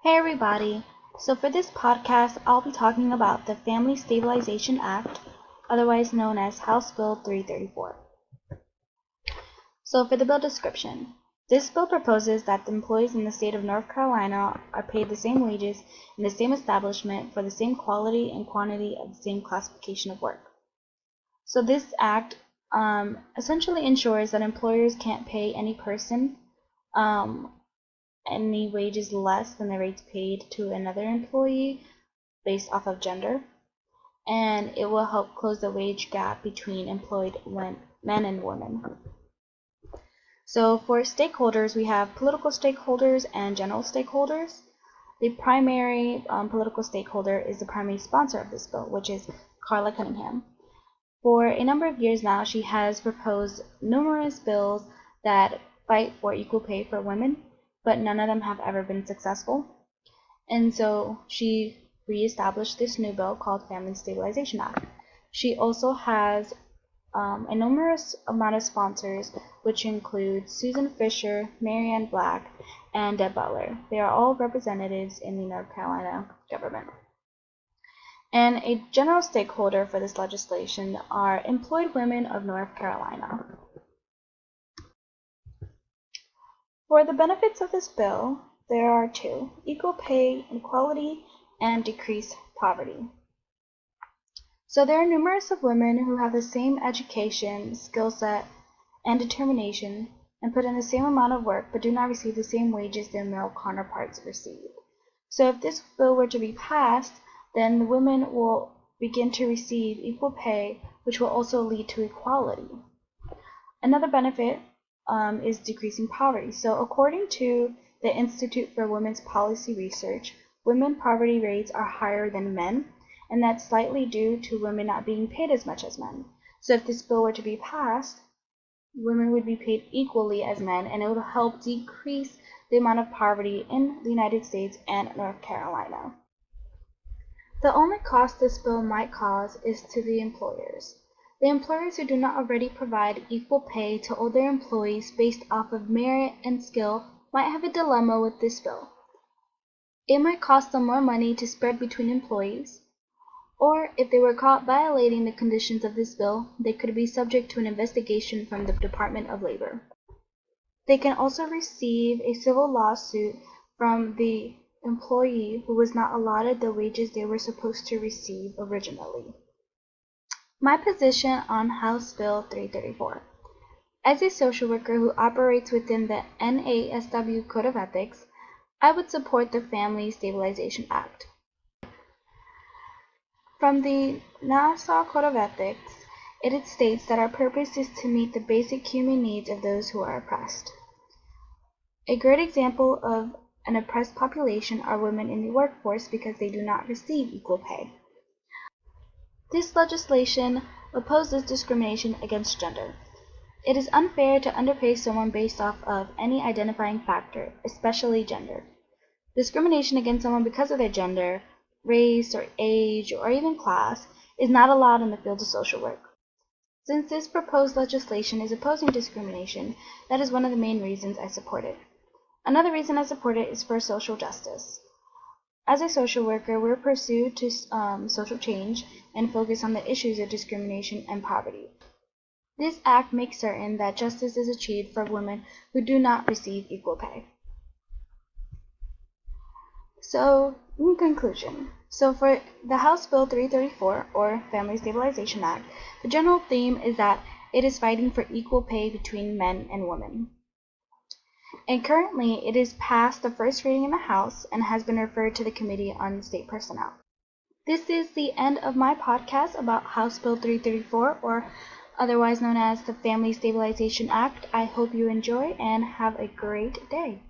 Hey everybody! So for this podcast, I'll be talking about the Family Stabilization Act, otherwise known as House Bill 334. So for the bill description, this bill proposes that the employees in the state of North Carolina are paid the same wages in the same establishment for the same quality and quantity of the same classification of work. So this act essentially ensures that employers can't pay any person any wages less than the rates paid to another employee based off of gender, and it will help close the wage gap between employed men and women. So for stakeholders, we have political stakeholders and general stakeholders. The primary political stakeholder is the primary sponsor of this bill, which is Carla Cunningham. For a number of years now, she has proposed numerous bills that fight for equal pay for women, but none of them have ever been successful. And so she reestablished this new bill called Family Stabilization Act. She also has a numerous amount of sponsors, which include Susan Fisher, Marianne Black, and Deb Butler. They are all representatives in the North Carolina government. And a general stakeholder for this legislation are employed women of North Carolina. For the benefits of this bill, there are two: equal pay, equality, and decreased poverty. So there are numerous of women who have the same education, skill set, and determination, and put in the same amount of work, but do not receive the same wages their male counterparts receive. So if this bill were to be passed, then the women will begin to receive equal pay, which will also lead to equality. Another benefit is decreasing poverty. So according to the Institute for Women's Policy Research, women poverty rates are higher than men, and that's slightly due to women not being paid as much as men. So if this bill were to be passed, women would be paid equally as men, and it would help decrease the amount of poverty in the United States and North Carolina. The only cost this bill might cause is to the employers. The employers who do not already provide equal pay to all their employees based off of merit and skill might have a dilemma with this bill. It might cost them more money to spread between employees, or if they were caught violating the conditions of this bill, they could be subject to an investigation from the Department of Labor. They can also receive a civil lawsuit from the employee who was not allotted the wages they were supposed to receive originally. My position on House Bill 334. As a social worker who operates within the NASW Code of Ethics, I would support the Family Stabilization Act. From the Nassau Code of Ethics, it states that our purpose is to meet the basic human needs of those who are oppressed. A great example of an oppressed population are women in the workforce because they do not receive equal pay. This legislation opposes discrimination against gender. It is unfair to underpay someone based off of any identifying factor, especially gender. Discrimination against someone because of their gender, race, or age, or even class is not allowed in the field of social work. Since this proposed legislation is opposing discrimination, that is one of the main reasons I support it. Another reason I support it is for social justice. As a social worker, we're pursued to social change and focus on the issues of discrimination and poverty. This act makes certain that justice is achieved for women who do not receive equal pay. So, in conclusion, for the House Bill 334, or Family Stabilization Act, the general theme is that it is fighting for equal pay between men and women. And currently, it is past the first reading in the House and has been referred to the Committee on State Personnel. This is the end of my podcast about House Bill 334, or otherwise known as the Family Stabilization Act. I hope you enjoy and have a great day.